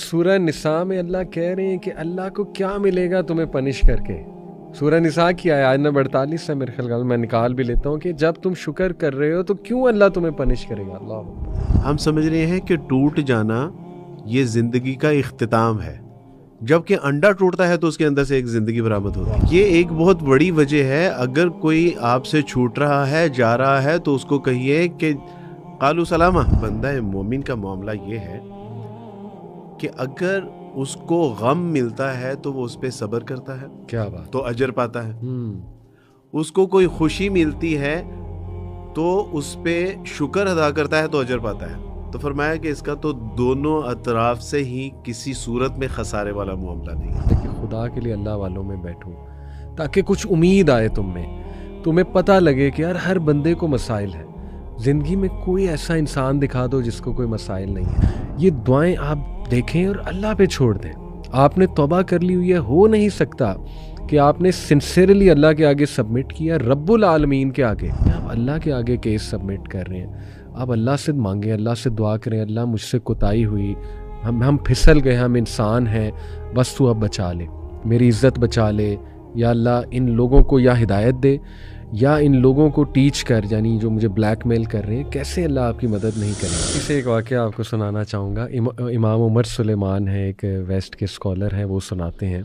सूरह निसा में अल्लाह कह रहे हैं कि अल्लाह को क्या मिलेगा तुम्हें पनिश करके। सूरह निसा की आयत नंबर 48 से मेरे ख्याल मैं निकाल भी लेता हूँ कि जब तुम शुक्र कर रहे हो तो क्यों अल्लाह तुम्हें पनिश करेगा। अल्लाह, हम समझ रहे हैं कि टूट जाना ये जिंदगी का इख्तिताम है, जबकि अंडा टूटता है तो उसके अंदर से एक जिंदगी बरामद होती है। ये एक बहुत बड़ी वजह है। अगर कोई आपसे छूट रहा है, जा रहा है, तो उसको कहिए कि कालू सलामा। बंदा मोमिन का मामला ये है कि अगर उसको गम मिलता है तो वो उस पर सब्र करता है, क्या बात, तो अजर पाता है। उसको कोई खुशी मिलती है तो उस पे शुक्र अदा करता है तो अजर पाता है। तो फरमाया कि इसका तो दोनों अतराफ से ही किसी सूरत में खसारे वाला मामला नहीं है। कि खुदा के लिए अल्लाह वालों में बैठूं ताकि कुछ उम्मीद आए तुम में, तुम्हें पता लगे कि यार हर बंदे को मसाइल है ज़िंदगी में। कोई ऐसा इंसान दिखा दो जिसको कोई मसाइल नहीं है। ये दुआएं आप देखें और अल्लाह पे छोड़ दें। आपने तौबा कर ली हुई है, हो नहीं सकता कि आपने सिंसियरली अल्लाह के आगे सबमिट किया, रब्बुल आलमीन के आगे, आप अल्लाह के आगे केस सबमिट कर रहे हैं। आप अल्लाह से मांगें, अल्लाह से दुआ करें, अल्लाह मुझसे कोताही हुई, हम फिसल गए, हम इंसान हैं, बस तू अब बचा ले, मेरी इज़्ज़त बचा ले। या अल्लाह इन लोगों को या हिदायत दे या इन लोगों को टीच कर, यानी जो मुझे ब्लैकमेल कर रहे हैं, कैसे अल्लाह आपकी मदद नहीं करेगा। इसे एक वाक़या आपको सुनाना चाहूँगा। इमाम उमर सुलेमान है, एक वेस्ट के स्कॉलर हैं, वो सुनाते हैं।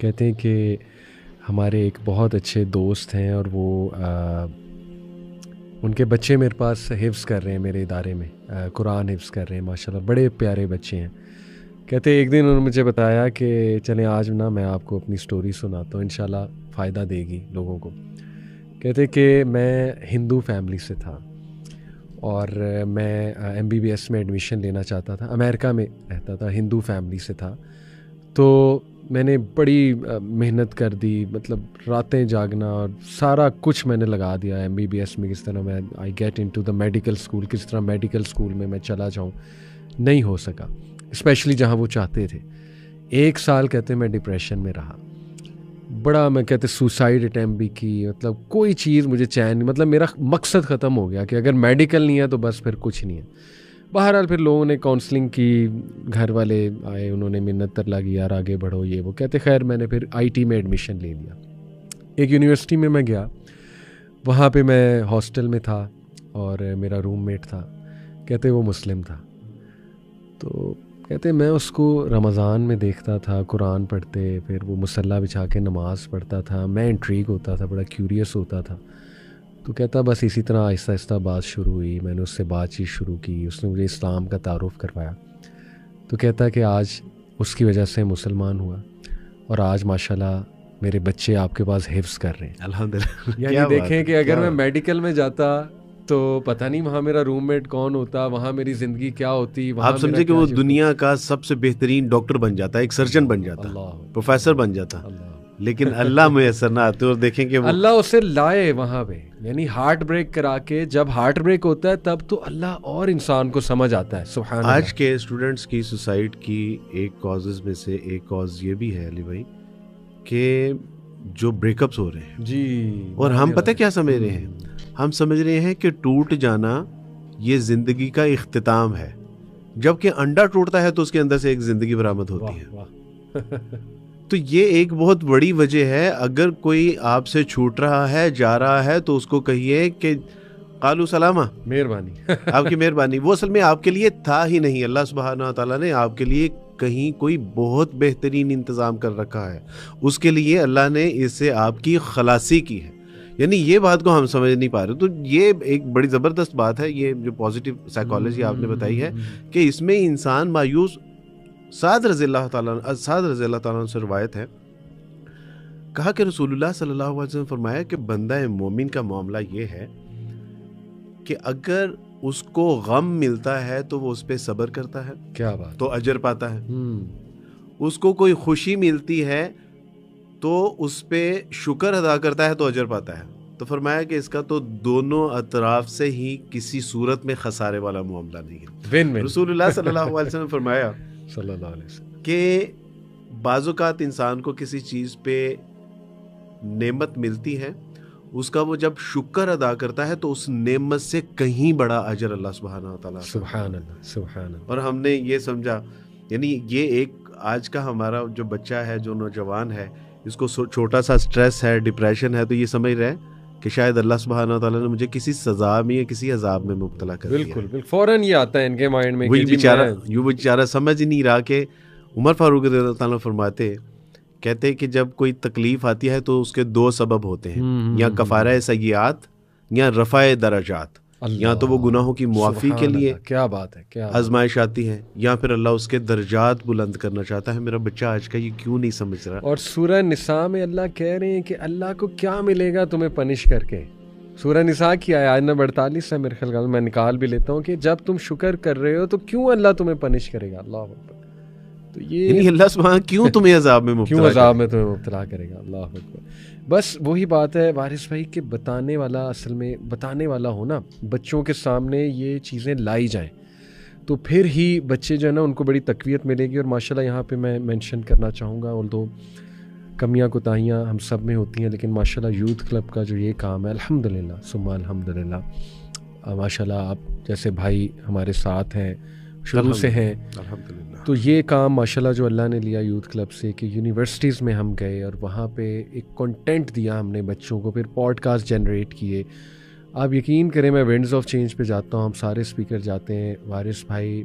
कहते हैं कि हमारे एक बहुत अच्छे दोस्त हैं और वो उनके बच्चे मेरे पास हिफ्ज़ कर रहे हैं, मेरे इदारे में कुरान हिफ्ज़ कर रहे हैं, माशाल्लाह बड़े प्यारे बच्चे हैं। कहते एक दिन उन्होंने मुझे बताया कि चलें आज ना मैं आपको अपनी स्टोरी सुनाता हूँ, इंशाल्लाह फ़ायदा देगी लोगों को। कहते कि मैं हिंदू फैमिली से था और मैं MBBS में एडमिशन लेना चाहता था, अमेरिका में रहता था, हिंदू फैमिली से था। तो मैंने बड़ी मेहनत कर दी, मतलब रातें जागना और सारा कुछ मैंने लगा दिया MBBS में, किस तरह मैं I get into the medical school, किस तरह मेडिकल स्कूल में मैं चला जाऊं। नहीं हो सका, स्पेशली जहां वो चाहते थे। 1 साल कहते मैं डिप्रेशन में रहा, बड़ा, मैं कहते सुसाइड अटैम्प्ट भी की, मतलब कोई चीज़ मुझे चैन नहीं, मतलब मेरा मकसद ख़त्म हो गया कि अगर मेडिकल नहीं है तो बस फिर कुछ नहीं है। बहरहाल फिर लोगों ने काउंसलिंग की, घर वाले आए, उन्होंने मिन्नत तरला की, यार आगे बढ़ो ये वो। कहते खैर मैंने फिर IT में एडमिशन ले लिया। एक यूनिवर्सिटी में मैं गया, वहाँ पे मैं हॉस्टल में था और मेरा रूममेट था। कहते वो मुस्लिम था। तो कहते मैं उसको रमज़ान में देखता था कुरान पढ़ते, फिर वो मुसल्ला बिछा के नमाज़ पढ़ता था, मैं इंट्रीग होता था, बड़ा क्यूरियस होता था। तो कहता बस इसी तरह आहिस्ता आहिस्ता बात शुरू हुई, मैंने उससे बातचीत शुरू की, उसने मुझे इस्लाम का तारुफ़ करवाया। तो कहता कि आज उसकी वजह से मुसलमान हुआ और आज माशाल्लाह मेरे बच्चे आपके पास हिफ्ज़ कर रहे हैं, अल्हम्दुलिल्लाह। यानी देखें कि अगर मैं मेडिकल में जाता तो पता नहीं वहाँ मेरा रूममेट कौन होता, वहाँ मेरी ज़िंदगी क्या होती। आप समझे कि वो दुनिया का सबसे बेहतरीन डॉक्टर बन जाता, एक सर्जन बन जाता, प्रोफेसर बन जाता, लेकिन अल्लाह मुयस्सर ना आते। और देखें कि अल्लाह उसे लाए वहाँ पे, यानी हार्ट ब्रेक करा के। जब हार्ट ब्रेक होता है तब तो अल्लाह और इंसान को समझ आता है। सुभान अल्लाह। आज के स्टूडेंट्स की सुसाइड की एक कॉजेज में से एक कॉज ये भी है अली भाई कि जो ब्रेकअप्स हो रहे हैं जी, और हम पता क्या समझ रहे हैं, हम समझ रहे हैं कि टूट जाना ये जिंदगी का इख्तिताम है, जबकि अंडा टूटता है तो उसके अंदर से एक जिंदगी बरामद होती है। तो ये एक बहुत बड़ी वजह है। अगर कोई आपसे छूट रहा है, जा रहा है, तो उसको कहिए कि कालू सलामा, मेहरबानी आपकी मेहरबानी। वो असल में आपके लिए था ही नहीं, अल्लाह सुब्हानहू व तआला ने आपके लिए कहीं कोई बहुत बेहतरीन इंतज़ाम कर रखा है, उसके लिए अल्लाह ने इससे आपकी खलासी की है। यानी ये बात को हम समझ नहीं पा रहे। तो ये एक बड़ी ज़बरदस्त बात है, ये जो पॉजिटिव साइकोलॉजी आपने बताई है कि इसमें इंसान मायूस। साद रज़ी अल्लाह ताला से रवायत है, कहा कि रसूलुल्लाह सल्लल्लाहु अलैहि वसल्लम फरमाया कि बंदा मोमिन का मामला ये है कि अगर उसको गम मिलता है तो वो उस पर सब्र करता है, क्या बात, तो अजर पाता है। उसको कोई खुशी मिलती है तो उस पर शुक्र अदा करता है तो अजर पाता है। तो फरमाया कि इसका तो दोनों अतराफ से ही किसी सूरत में खसारे वाला मामला नहीं है। रसूलुल्लाह सल्लल्लाहु अलैहि वसल्लम फरमाया कि बाज़-औक़ात इंसान को किसी चीज़ पे नेमत मिलती है, उसका वो जब शुक्र अदा करता है तो उस नेमत से कहीं बड़ा अजर अल्लाह सुब्हानहू व तआला। सुभान अल्लाह, सुभान अल्लाह। और हमने ये समझा यानी ये एक आज का हमारा जो बच्चा है, जो नौजवान है, इसको छोटा सा स्ट्रेस है, डिप्रेशन है, तो ये समझ रहे हैं कि शायद अल्लाह सुब्हानहू व तआला ने मुझे किसी सज़ा में या किसी अजाब में मुब्तला कर दिया। बिल्कुल फौरन ये आता है इनके माइंड में वही बेचारा समझ ही नहीं रहा कि उमर फारूक रज़ियल्लाहु ताला फरमाते, कहते कि जब कोई तकलीफ आती है तो उसके दो सबब होते हैं, या कफ़ारा सय्यात या रफ़ा दरजात। या तो वो गुनाहों की मुआफ़ी के लिए क्या बात है, क्या आजमाइश आती है, या फिर अल्लाह उसके दर्जात बुलंद करना चाहता है। मेरा बच्चा आज का ये क्यों नहीं समझ रहा। और सूरह निसा में अल्लाह कह रहे हैं कि अल्लाह को क्या मिलेगा तुम्हें पनिश करके। सूरह निसा की आयत नंबर 48 है मेरे ख्याल में, मैं निकाल भी लेता हूँ कि जब तुम शुक्र कर रहे हो तो क्यों अल्लाह तुम्हें पनिश करेगा। अल्लाह अकबर। तो ये अल्लाह सुब्हान क्यों तुम्हें अजाब में मुब्तला, क्यों अजाब में तुम्हें मुब्तला करेगा। अल्लाह अकबर। बस वही बात है वारिस भाई कि बताने वाला, असल में बताने वाला हो ना, बच्चों के सामने ये चीज़ें लाई जाएं तो फिर ही बच्चे जो है ना उनको बड़ी तक़वियत मिलेगी। और माशाल्लाह यहाँ पे मैं मेंशन करना चाहूँगा, ऑल्दो कमियाँ कोताहियाँ हम सब में होती हैं, लेकिन माशाल्लाह यूथ क्लब का जो ये काम है, अल्हम्दुलिल्लाह सुम्मा अल्हम्दुलिल्लाह, माशाल्लाह आप जैसे भाई हमारे साथ हैं, शुरू से हैं, अल्हम्दुलिल्लाह। तो ये काम माशाल्लाह जो अल्लाह ने लिया यूथ क्लब से कि यूनिवर्सिटीज़ में हम गए और वहाँ पे एक कंटेंट दिया हमने बच्चों को, फिर पॉडकास्ट जनरेट किए। आप यकीन करें, मैं विंड्स ऑफ चेंज पे जाता हूँ, हम सारे स्पीकर जाते हैं, वारिस भाई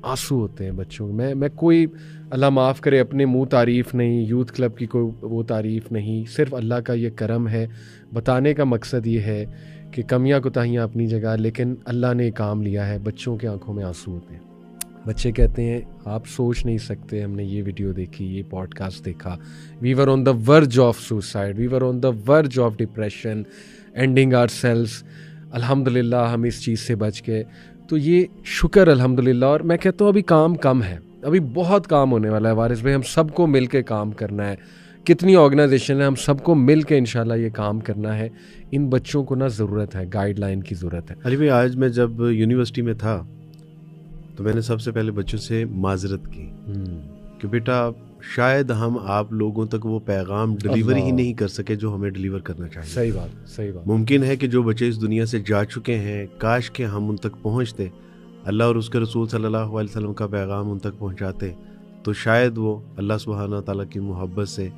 आंसू होते हैं बच्चों के। मैं कोई अल्लाह माफ़ करे अपने मुंह तारीफ़ नहीं, यूथ क्लब की कोई वो तारीफ़ नहीं, सिर्फ अल्लाह का ये करम है। बताने का मकसद ये है कि कमियाँ कोताहियाँ अपनी जगह, लेकिन अल्लाह ने काम लिया है। बच्चों के आंखों में आंसू होते हैं। बच्चे कहते हैं आप सोच नहीं सकते, हमने ये वीडियो देखी, ये पॉडकास्ट देखा, we were on the verge of suicide, we were on the verge of depression, ending ourselves. अल्हम्दुलिल्लाह हम इस चीज़ से बच गए। तो ये शुक्र अल्हम्दुलिल्लाह। और मैं कहता हूँ अभी काम कम है, अभी बहुत काम होने वाला है वारिस भाई। हम सबको मिल के काम करना है। कितनी ऑर्गेनाइजेशन है, हम सबको मिल के इंशाल्लाह ये काम करना है। इन बच्चों को ना ज़रूरत है, गाइडलाइन की ज़रूरत है। अली भाई, आज मैं जब यूनिवर्सिटी में था तो मैंने सबसे पहले बच्चों से माजरत की कि बेटा शायद हम आप लोगों तक वो पैगाम डिलीवर ही नहीं कर सके जो हमें डिलीवर करना चाहिए। सही बात, सही बात। मुमकिन है कि जो बच्चे इस दुनिया से जा चुके हैं, काश के हम उन तक पहुंचते, अल्लाह और उसके रसूल सल्लल्लाहु अलैहि वसल्लम का पैगाम उन तक पहुंचाते, तो शायद वो अल्लाह सुब्हानहू व तआला की मोहब्बत से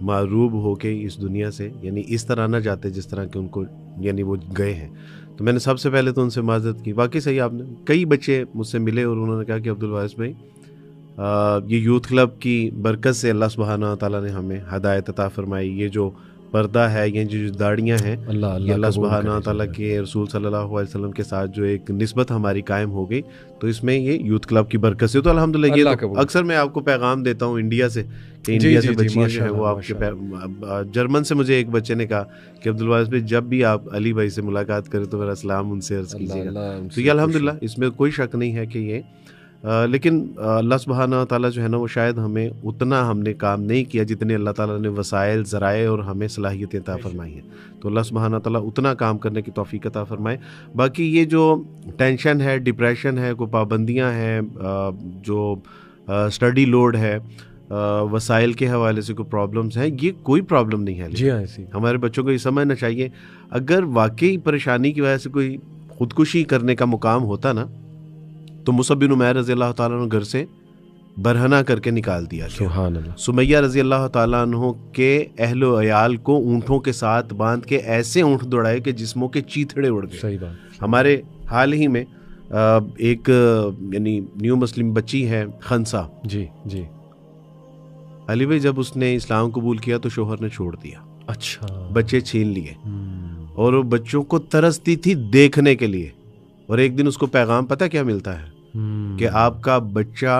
मारूब होके इस दुनिया से यानी इस तरह ना जाते जिस तरह के उनको यानी वो गए हैं। तो मैंने सबसे पहले तो उनसे माजरत की। बाकी सही आपने, कई बच्चे मुझसे मिले और उन्होंने कहा कि अब्दुल वारिस भाई, ये यूथ क्लब की बरकत से अल्लाह सुब्हानहू व तआला ने हमें हदायत अता फरमाई। ये जो पर्दा है, ये जो दाढ़ियाँ हैं, अल्लाह सुब्हानहू व तआला के रसूल सल्लल्लाहु अलैहि वसल्लम के साथ जो एक निस्बत हमारी कायम हो गई, तो इसमें ये यूथ क्लब की बरकत से। तो अल्हम्दुलिल्लाह, ये तो अक्सर मैं आपको पैगाम देता हूँ इंडिया से कि इंडिया से बच्चियाँ जो है वो आपके। जर्मन से मुझे एक बच्चे ने कहा कि अब्दुल वारिस भाई, जब भी आप अली भाई से मुलाकात करें तो मेरा सलाम उनसे अर्ज़ कीजिएगा। तो ये अल्हम्दुलिल्लाह, इसमें कोई शक नहीं है कि ये लेकिन अल्लाह सुब्हानहू व तआला जो है ना, वो शायद हमें उतना हमने काम नहीं किया जितने अल्लाह ताला ने वसाइल, ज़राए और हमें सलाहियतें अता फरमाई हैं। तो अल्लाह सुब्हानहू व तआला उतना काम करने की तौफीक अता फरमाए। बाकी ये जो टेंशन है, डिप्रेशन है, कोई पाबंदियाँ हैं, जो स्टडी लोड है, वसाइल के हवाले से कोई प्रॉब्लम्स हैं, ये कोई प्रॉब्लम नहीं है। जी हाँ, ऐसी हमारे बच्चों को ये समझना चाहिए, अगर वाकई परेशानी की वजह से कोई ख़ुदकुशी करने का मुकाम होता ना, तो मुसअब बिन उमैर रज़ी अल्लाह तआला अन्हु घर से बरहना करके निकाल दिया। सुभान अल्लाह। सुमैया रज़ी अल्लाह तआला अन्हु के अहलो अयाल को ऊँटों के साथ बांध के ऐसे ऊँट दौड़ाए कि जिस्मों के चीथड़े उड़ गए। सही बात। हमारे हाल ही में एक यानी न्यू मुस्लिम बच्ची है खंसा जी जी, अली भाई, जब उसने इस्लाम कबूल किया तो शोहर ने छोड़ दिया। अच्छा, बच्चे छीन लिए और वो बच्चों को तरसती थी देखने के लिए। और एक दिन उसको पैगाम पता क्या मिलता है कि आपका बच्चा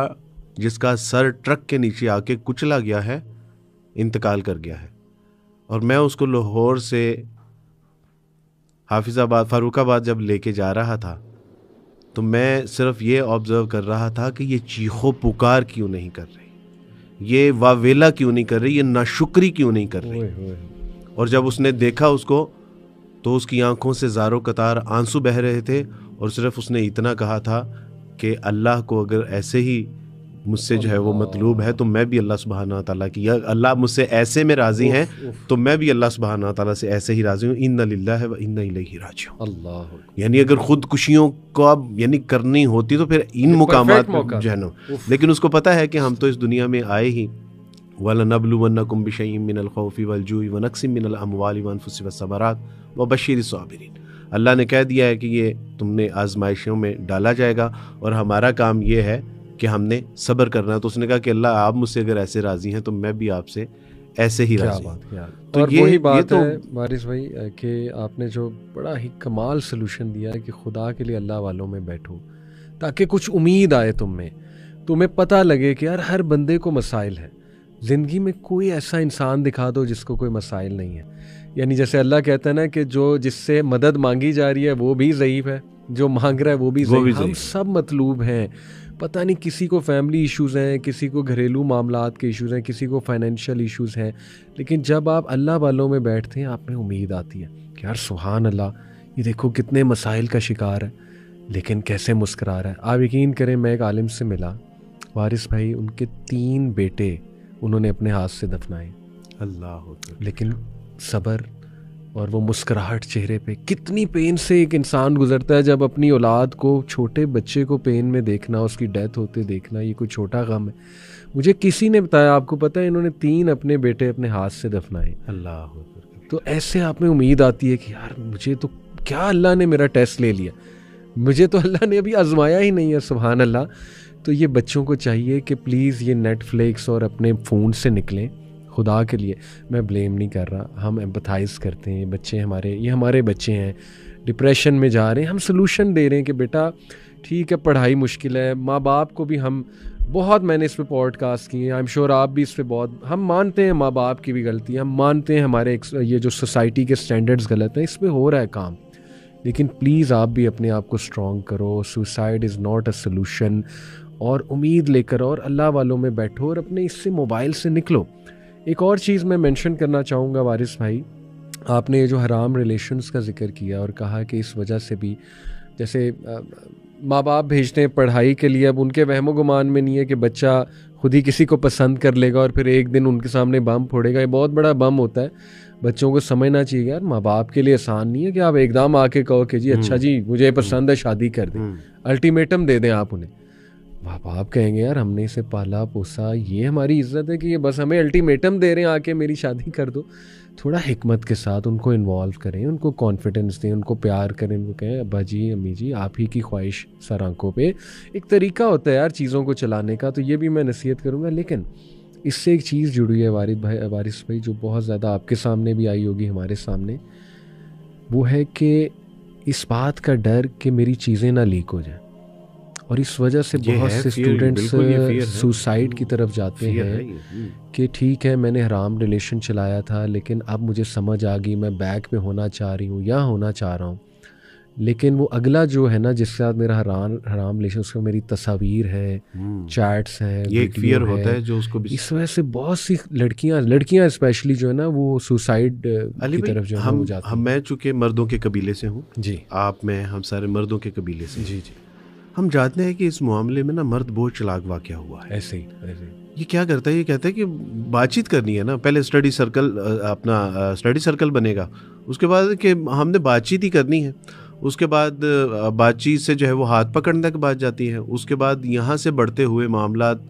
जिसका सर ट्रक के नीचे आके कुचला गया है, इंतकाल कर गया है। और मैं उसको लाहौर से हाफिजाबाद, फारूकाबाद जब लेके जा रहा था तो मैं सिर्फ ये ऑब्जर्व कर रहा था कि ये चीखो पुकार क्यों नहीं कर रही, ये वावेला क्यों नहीं कर रही, ये नाशुक्री क्यों नहीं कर रही। और जब उसने देखा उसको तो उसकी आंखों से ज़ारो कतार आंसू बह रहे थे और सिर्फ उसने इतना कहा था कि अल्लाह को अगर ऐसे ही मुझसे जो है वो मतलूब है, तो मैं भी अल्लाह सुब्हाना ताला की, या अल्लाह मुझसे ऐसे में राज़ी हैं तो मैं भी अल्लाह सुब्हाना ताला से ऐसे ही राज़ी हूँ। इन्ना लिल्लाहि व इन्ना इलैहि राजिऊन। अल्लाह, यानी अगर खुदकुशियों को अब यानी करनी होती तो फिर इन मुकामात पे जहनो, लेकिन उसको पता है कि हम तो इस दुनिया में आए ही वलनब्लुवन्नकुम बिशैइन मिनल खौफि वल जूइ व नक्सिम मिनल अमवालि व अनफुसि वस्समरात व बश्शिरिस साबिरीन। अल्लाह ने कह दिया है कि ये तुमने आजमाइशों में डाला जाएगा और हमारा काम ये है कि हमने सब्र करना है। तो उसने कहा कि अल्लाह आप मुझसे अगर ऐसे राज़ी हैं तो मैं भी आपसे ऐसे ही राज़ी हूँ। तो और वही बात है वारिस भाई कि आपने जो बड़ा ही कमाल सलूशन दिया है कि खुदा के लिए अल्लाह वालों में बैठो, ताकि कुछ उम्मीद आए तुम में, तुम्हें पता लगे कि यार हर बंदे को मसाइल है ज़िंदगी में, कोई ऐसा इंसान दिखा दो जिसको कोई मसाइल नहीं है। यानी जैसे अल्लाह कहता है ना कि जो जिससे मदद मांगी जा रही है वो भी ज़ईफ़ है, जो मांग रहा है वो भी ज़ईफ़। हम सब मतलूब हैं, पता नहीं किसी को फैमिली इश्यूज़ हैं, किसी को घरेलू मामलात के इश्यूज़ हैं, किसी को फाइनेंशियल इश्यूज़ हैं, लेकिन जब आप अल्लाह वालों में बैठते हैं आप में उम्मीद आती है कि यार सुभान अल्लाह, ये देखो कितने मसाइल का शिकार है लेकिन कैसे मुस्करा रहा है। आप यकीन करें, मैं एक आलिम से मिला वारिस भाई, उनके 3 बेटे उन्होंने अपने हाथ से दफनाए, अल्लाह, लेकिन सब्र और वो मुस्कुराहट चेहरे पे। कितनी पेन से एक इंसान गुजरता है जब अपनी औलाद को, छोटे बच्चे को पेन में देखना, उसकी डेथ होते देखना, ये कोई छोटा गम है। मुझे किसी ने बताया, आपको पता है, इन्होंने 3 अपने बेटे अपने हाथ से दफनाए। अल्लाह। तो ऐसे आप में उम्मीद आती है कि यार मुझे तो क्या अल्लाह ने मेरा टेस्ट ले लिया, मुझे तो अल्लाह ने अभी आजमाया ही नहीं है, सुभान अल्लाह। तो ये बच्चों को चाहिए कि प्लीज़ ये नेटफ्लिक्स और अपने फ़ोन से निकलें, खुदा के लिए। मैं ब्लेम नहीं कर रहा, हम एम्पथाइज़ करते हैं, बच्चे हमारे, ये हमारे बच्चे हैं, डिप्रेशन में जा रहे हैं, हम सलूशन दे रहे हैं कि बेटा ठीक है पढ़ाई मुश्किल है। माँ बाप को भी हम बहुत, मैंने इस पे पॉडकास्ट किए, आई एम श्योर आप भी इस पे बहुत, हम मानते हैं माँ बाप की भी गलती है, हम मानते हैं हमारे ये जो सोसाइटी के स्टैंडर्ड्स गलत हैं, इस पर हो रहा है काम, लेकिन प्लीज़ आप भी अपने आप को स्ट्रॉन्ग करो। Suicide is not a solution. और उम्मीद लेकर और अल्लाह वालों में बैठो और अपने इससे मोबाइल से निकलो। एक और चीज़ मैं मेंशन करना चाहूँगा वारिस भाई, आपने ये जो हराम रिलेशंस का जिक्र किया और कहा कि इस वजह से भी, जैसे माँ बाप भेजते हैं पढ़ाई के लिए, अब उनके वहमो गुमान में नहीं है कि बच्चा खुद ही किसी को पसंद कर लेगा और फिर एक दिन उनके सामने बम फोड़ेगा। ये बहुत बड़ा बम होता है, बच्चों को समझना चाहिए यार माँ बाप के लिए आसान नहीं है कि आप एकदम आके कहो कि जी अच्छा जी मुझे पसंद है शादी कर दें, अल्टीमेटम दे दें आप उन्हें। माँ बाप कहेंगे यार हमने इसे पाला पोसा, ये हमारी इज्जत है कि ये बस हमें अल्टीमेटम दे रहे हैं आके मेरी शादी कर दो। थोड़ा हिकमत के साथ उनको इन्वॉल्व करें, उनको कॉन्फिडेंस दें, उनको प्यार करें, उनको कहें अब्बा जी अम्मी जी आप ही की ख्वाहिश सर आंखों पे। एक तरीका होता है यार चीज़ों को चलाने का, तो ये भी मैं नसीहत करूँगा। लेकिन इससे एक चीज़ जुड़ी है वारिस भाई जो बहुत ज़्यादा आपके सामने भी आई होगी, हमारे सामने, वो है कि इस बात का डर कि मेरी चीज़ें ना लीक हो जाए, और इस वजह से बहुत से स्टूडेंट्स सुसाइड की तरफ जाते हैं कि ठीक है मैंने हराम रिलेशन चलाया था लेकिन अब मुझे समझ आ गई मैं बैक पे होना चाह रही हूँ या होना चाह रहा हूँ, लेकिन वो अगला जो है ना जिसके साथ मेरा हराम रिलेशन, उसका मेरी तस्वीर है, चैट्स हैं, ये एक फियर होता है जो उसको भी। इस वजह से बहुत सी लड़कियां स्पेशली जो है ना वो सुसाइड की तरफ जो है हो जाती हैं। मैं चूँकि मर्दों के कबीले से हूँ जी, आप मैं हम सारे मर्दों के कबीले से, जी जी, हम जानते हैं कि इस मामले में ना मर्द बहुत चालाक वाक़या हुआ है। ऐसे ही ये क्या करता है, ये कहता है कि बातचीत करनी है ना, पहले स्टडी सर्कल बनेगा, उसके बाद कि हमने बातचीत ही करनी है, उसके बाद बातचीत से जो है वो हाथ पकड़ने तक बात जाती है, उसके बाद यहाँ से बढ़ते हुए मामलात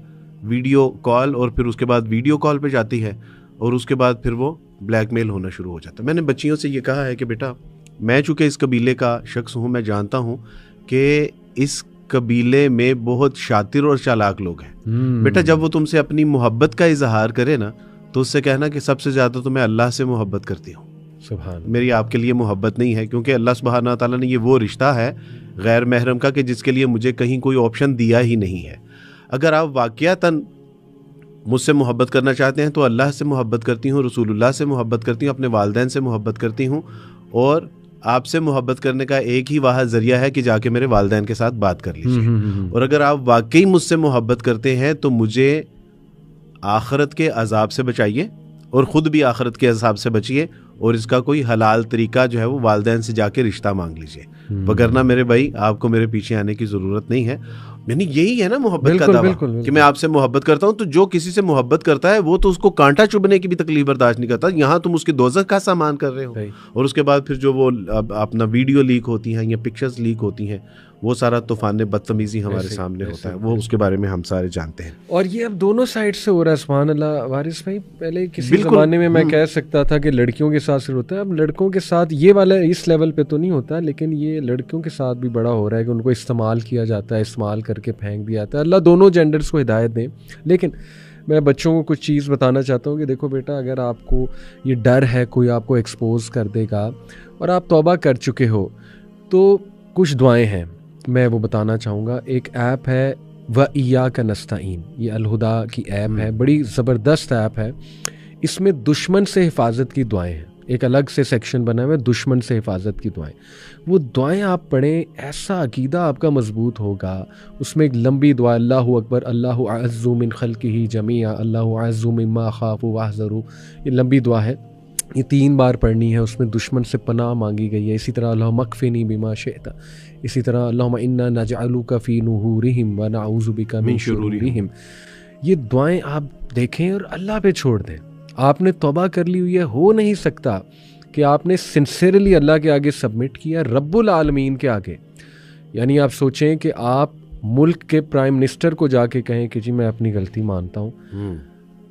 वीडियो कॉल, और फिर उसके बाद वीडियो कॉल पे जाती है, और उसके बाद फिर वो ब्लैकमेल होना शुरू हो जाता है। मैंने बच्चियों से ये कहा है कि बेटा मैं चूँकि इस कबीले का शख्स हूँ, मैं जानता हूँ कि इस कबीले में बहुत शातिर और चालाक लोग हैं। बेटा जब वो तुमसे अपनी मोहब्बत का इजहार करे ना तो उससे कहना कि सबसे ज़्यादा तो मैं अल्लाह से मोहब्बत करती हूँ, मेरी आपके लिए मोहब्बत नहीं है, क्योंकि अल्लाह सुब्हाना ताला ने ये वो रिश्ता है गैर महरम का कि जिसके लिए मुझे कहीं कोई ऑप्शन दिया ही नहीं है। अगर आप वाक़यातन मुझसे मोहब्बत करना चाहते हैं तो अल्लाह से मोहब्बत करती हूँ, रसूलुल्लाह से मोहब्बत करती हूँ, अपने वालिदैन से मोहब्बत करती हूँ, और आपसे मोहब्बत करने का एक ही वाह ज़रिया है कि जाके मेरे वालिदैन के साथ बात कर लीजिए। और अगर आप वाकई मुझसे मोहब्बत करते हैं तो मुझे आखिरत के अजाब से बचाइए और ख़ुद भी आखिरत के अजाब से बचिए, और इसका कोई हलाल तरीका जो है वो वालिदैन से जाके रिश्ता मांग लीजिए। वगरना मेरे भाई आपको मेरे पीछे आने की ज़रूरत नहीं है। यानी यही है ना मोहब्बत का बिल्कुल दावा, बिल्कुल कि मैं आपसे मोहब्बत करता हूँ। तो जो किसी से मोहब्बत करता है वो तो उसको कांटा चुभने की भी तकलीफ बर्दाश्त नहीं करता। यहाँ तुम उसकी दोज़ख का सामान कर रहे हो, सही। और उसके बाद फिर जो वो अपना वीडियो लीक होती हैं या पिक्चर्स लीक होती हैं, वो सारा तूफान बदतमीजी हमारे ऐसे- सामने ऐसे- होता है, वो उसके बारे में हम सारे जानते हैं। और ये अब दोनों साइड से हो रहा है, सुभान अल्लाह। वारिस भाई, पहले किसी बिल्कुल, ज़माने में मैं कह सकता था कि लड़कियों के साथ सिर्फ होता है, अब लड़कों के साथ ये वाला इस लेवल पे तो नहीं होता, लेकिन ये लड़कियों के साथ भी बड़ा हो रहा है कि उनको इस्तेमाल किया जाता है, इस्तेमाल करके फेंक दिया जाता है। अल्लाह दोनों जेंडर्स को हिदायत दें। लेकिन मैं बच्चों को कुछ चीज़ बताना चाहता हूँ कि देखो बेटा, अगर आपको ये डर है कोई आपको एक्सपोज कर देगा और आप तौबा कर चुके हो, तो कुछ दुआएं हैं, मैं वो बताना चाहूँगा। एक ऐप है व इय्याका नस्तईन, ये अलहुदा की ऐप है, बड़ी ज़बरदस्त ऐप है। इसमें दुश्मन से हिफाजत की दुआएं हैं, एक अलग से सेक्शन बना हुआ है दुश्मन से हिफाजत की दुआएं। वो दुआएं आप पढ़ें, ऐसा अकीदा आपका मजबूत होगा। उसमें एक लंबी दुआ, अल्लाहु अकबर, अल्लाहु अअज़्ज़ु मिन खल्क़िही जमीआ, अल्लाहु अअज़्ज़ु मिम्मा अख़ाफ़ु वअहज़रु, ये लंबी दुआ है, ये 3 बार पढ़नी है। उसमें दुश्मन से पनाह मांगी गई है। इसी तरह अल्लाहुम्मा मकफ़िनी बिमा शिअता, इसी तरह अल्लाहुम्मा इन्ना नजअलुका फ़ी नुहूरिहिम व नऊज़ु बिका मिन शुरूरिहिम। ये दुआएं आप देखें और अल्लाह पे छोड़ दें। आपने तौबा कर ली हुई है, हो नहीं सकता कि आपने सिंसियरली अल्लाह के आगे सबमिट किया, रब्बुल आलमीन के आगे। यानी आप सोचें कि आप मुल्क के प्राइम मिनिस्टर को जाके कहें कि जी मैं अपनी गलती मानता हूँ,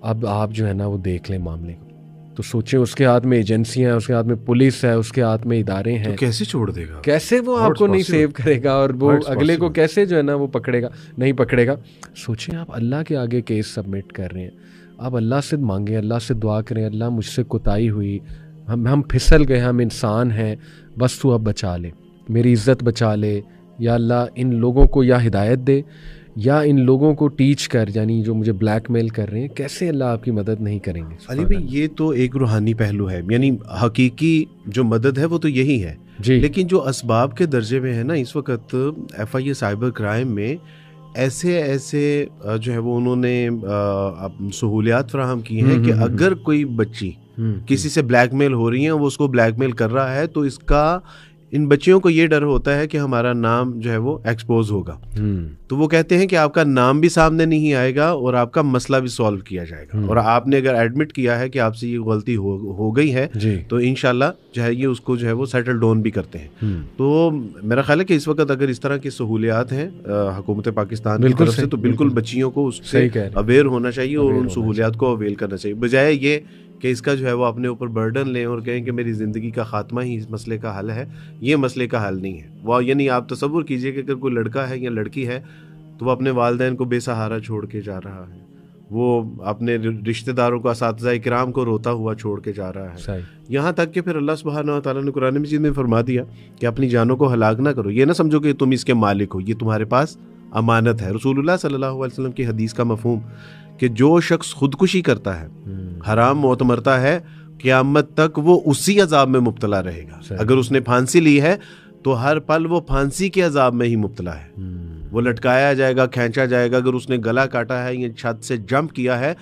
अब आप जो है ना वो देख लें मामले को। तो सोचें, उसके हाथ में एजेंसियां हैं, उसके हाथ में पुलिस है, उसके हाथ में इदारे हैं, तो कैसे छोड़ देगा, कैसे वो आपको नहीं सेव करेगा, और वो अगले को कैसे जो है ना वो पकड़ेगा, नहीं पकड़ेगा। सोचें, आप अल्लाह के आगे केस सबमिट कर रहे हैं, आप अल्लाह से मांगें, अल्लाह से दुआ करें, अल्लाह मुझसे कोताही हुई, हम फिसल गए, हम इंसान हैं, बस तू अब बचा ले, मेरी इज़्ज़त बचा ले, या अल्लाह इन लोगों को या हिदायत दे या इन लोगों को टीच कर, यानी जो मुझे ब्लैकमेल कर रहे हैं, कैसे अल्लाह आपकी मदद नहीं करेंगे। अली भाई, ये तो एक रूहानी पहलू है, यानी हकीकी जो मदद है वो तो यही है जी। लेकिन जो असबाब के दर्जे में है ना, इस वक्त FIA साइबर क्राइम में ऐसे जो है वो उन्होंने सहूलियात फराहम की हैं कि अगर कोई बच्ची किसी से ब्लैकमेल हो रही है, वो उसको ब्लैकमेल कर रहा है, तो इसका इन बच्चियों को ये डर होता है कि हमारा नाम जो है वो एक्सपोज होगा। तो वो कहते हैं कि आपका नाम भी सामने नहीं आएगा और आपका मसला भी सॉल्व किया जाएगा, और आपने अगर एडमिट किया है कि आपसे ये गलती हो गई है, तो इंशाल्लाह जो है ये उसको जो है वो सेटल डाउन भी करते हैं। तो मेरा ख्याल है कि इस वक्त अगर इस तरह की सहूलियात हैं हुकूमत पाकिस्तान की तरफ से, तो बिल्कुल बच्चियों को उससे अवेयर होना चाहिए और उन सहूलियात को अवेल करना चाहिए, बजाय ये कि इसका जो है वो अपने ऊपर बर्डन लें और कहें कि मेरी ज़िंदगी का खात्मा ही इस मसले का हल है। ये मसले का हल नहीं है वो। यानी आप तसव्वुर कीजिए कि अगर कोई लड़का है या लड़की है तो वो अपने वालिदैन को बेसहारा छोड़ के जा रहा है, वो अपने रिश्तेदारों को, असातिज़ा इकराम को रोता हुआ छोड़ के जा रहा है। यहाँ तक कि फिर अल्लाह सुब्हानहू व तआला ने कुरान मजीद में फरमा दिया कि अपनी जानों को हलाक ना करो। ये ना समझो कि तुम इसके मालिक हो, ये तुम्हारे पास अमानत है। रसूलुल्लाह सल्लल्लाहु अलैहि वसल्लम की हदीस का मफहूम कि जो शख्स खुदकुशी करता है, हराम मौत मरता है, क़यामत तक वो उसी अजाब में मुब्तला रहेगा। अगर उसने फांसी ली है तो हर पल वो फांसी के अजाब में ही मुब्तला है, वो लटकाया जाएगा, खींचा जाएगा। अगर उसने गला काटा है या छत से जंप किया है,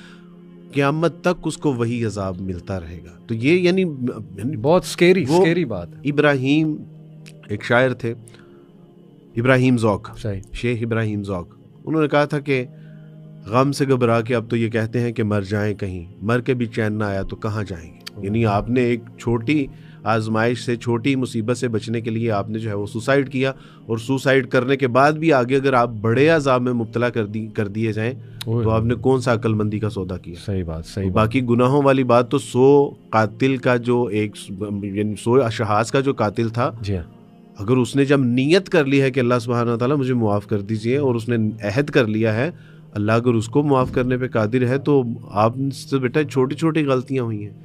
क़यामत तक उसको वही अजाब मिलता रहेगा। तो ये यानी बहुत स्केरी बात है। इब्राहिम, एक शायर थे, इब्राहिम ज़ौक़, शेख इब्राहिम ज़ौक़, उन्होंने कहा था कि गम से घबरा के अब तो ये कहते हैं कि मर जाएं, कहीं मर के भी चैन ना आया तो कहाँ जाएंगे। यानी आपने एक छोटी आजमाइश से, छोटी मुसीबत से बचने के लिए आपने जो है वो सुसाइड किया, और सुसाइड करने के बाद भी आगे अगर आप बड़े अजाब में मुब्तला कर दिए जाएं तो आपने कौन सा अक्लमंदी का सौदा किया। सही बात, सही बात। बाकी गुनाहों वाली बात तो 100 कातिल का जो एक 100 अशहास का जो कातिल था, अगर उसने जब नीयत कर ली है कि अल्लाह सुब्हानहू व तआला मुझे मुआफ़ कर दीजिए, और उसने अहद कर लिया है, अल्लाह अगर उसको मुआफ़ करने पे कादिर है, तो आपसे बेटा छोटी छोटी गलतियां हुई हैं।